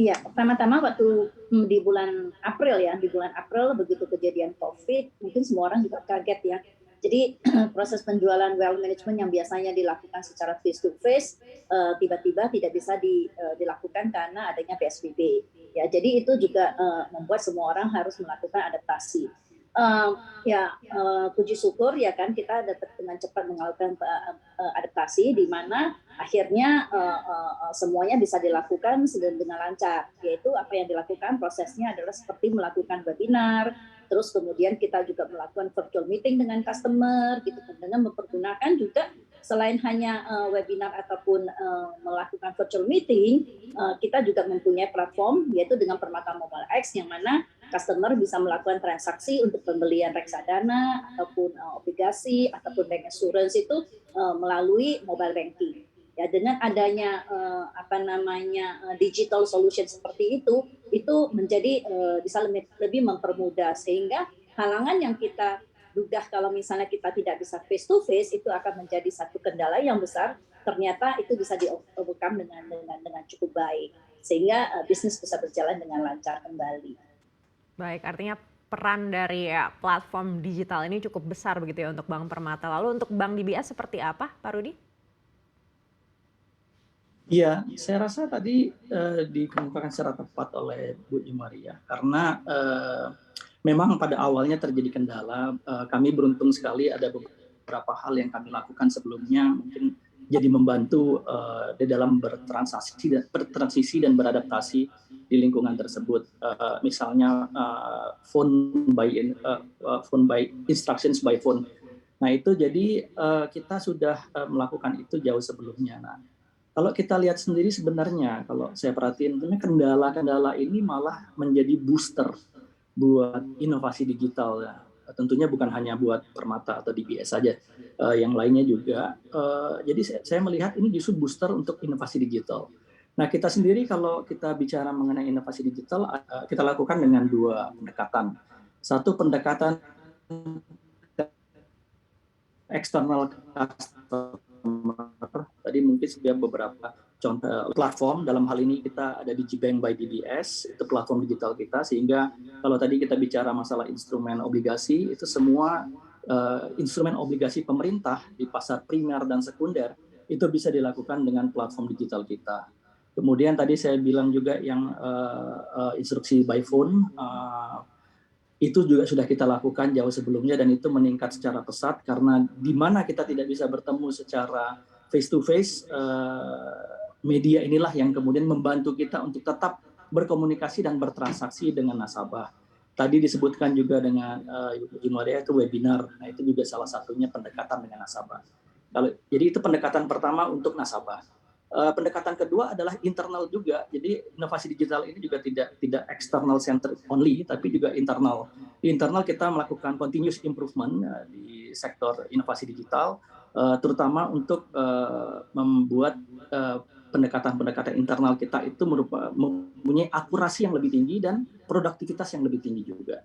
Iya, pertama-tama waktu di bulan April ya, di bulan April begitu kejadian COVID, mungkin semua orang juga kaget ya. Jadi proses penjualan wealth management yang biasanya dilakukan secara face to face tiba-tiba tidak bisa dilakukan karena adanya PSBB. Ya, jadi itu juga membuat semua orang harus melakukan adaptasi. Puji syukur ya kan kita dapat dengan cepat melakukan adaptasi di mana akhirnya semuanya bisa dilakukan dengan lancar, yaitu apa yang dilakukan prosesnya adalah seperti melakukan webinar, terus kemudian kita juga melakukan virtual meeting dengan customer gitu dengan mempergunakan juga selain hanya webinar ataupun melakukan virtual meeting, kita juga mempunyai platform yaitu dengan Permata Mobile X yang mana customer bisa melakukan transaksi untuk pembelian reksadana ataupun obligasi ataupun bank assurance itu melalui mobile banking. Ya, dengan adanya digital solution seperti itu menjadi bisa lebih mempermudah sehingga halangan yang kita duga kalau misalnya kita tidak bisa face to face itu akan menjadi satu kendala yang besar, ternyata itu bisa di-overcome dengan cukup baik sehingga bisnis bisa berjalan dengan lancar kembali. Baik, artinya peran dari platform digital ini cukup besar begitu ya untuk Bank Permata. Lalu untuk Bank DBS seperti apa, Pak Rudi? Iya, saya rasa tadi dikemukakan secara tepat oleh Bu Jumaria karena memang pada awalnya terjadi kendala. Kami beruntung sekali ada beberapa hal yang kami lakukan sebelumnya mungkin jadi membantu di dalam bertransisi dan beradaptasi di lingkungan tersebut. Misalnya phone by instructions by phone. Nah itu jadi kita sudah melakukan itu jauh sebelumnya. Nah, kalau kita lihat sendiri sebenarnya kalau saya perhatiin kendala-kendala ini malah menjadi booster buat inovasi digital ya. Tentunya bukan hanya buat Permata atau DBS saja, yang lainnya juga. Jadi saya melihat ini justru booster untuk inovasi digital. Nah kita sendiri kalau kita bicara mengenai inovasi digital, kita lakukan dengan dua pendekatan. Satu pendekatan eksternal customer. Tadi mungkin sudah beberapa contoh platform, dalam hal ini kita ada Digibank by DBS, itu platform digital kita, sehingga kalau tadi kita bicara masalah instrumen obligasi, itu semua instrumen obligasi pemerintah di pasar primer dan sekunder, itu bisa dilakukan dengan platform digital kita. Kemudian tadi saya bilang juga yang instruksi by phone, itu juga sudah kita lakukan jauh sebelumnya dan itu meningkat secara pesat karena di mana kita tidak bisa bertemu secara face to face, media inilah yang kemudian membantu kita untuk tetap berkomunikasi dan bertransaksi dengan nasabah. Tadi disebutkan juga dengan Ibu Jumaria itu webinar, nah itu juga salah satunya pendekatan dengan nasabah. Jadi itu pendekatan pertama untuk nasabah. Pendekatan kedua adalah internal juga, jadi inovasi digital ini juga tidak external center only, tapi juga internal. Di internal kita melakukan continuous improvement di sektor inovasi digital, terutama untuk membuat pendekatan-pendekatan internal kita itu mempunyai akurasi yang lebih tinggi dan produktivitas yang lebih tinggi juga.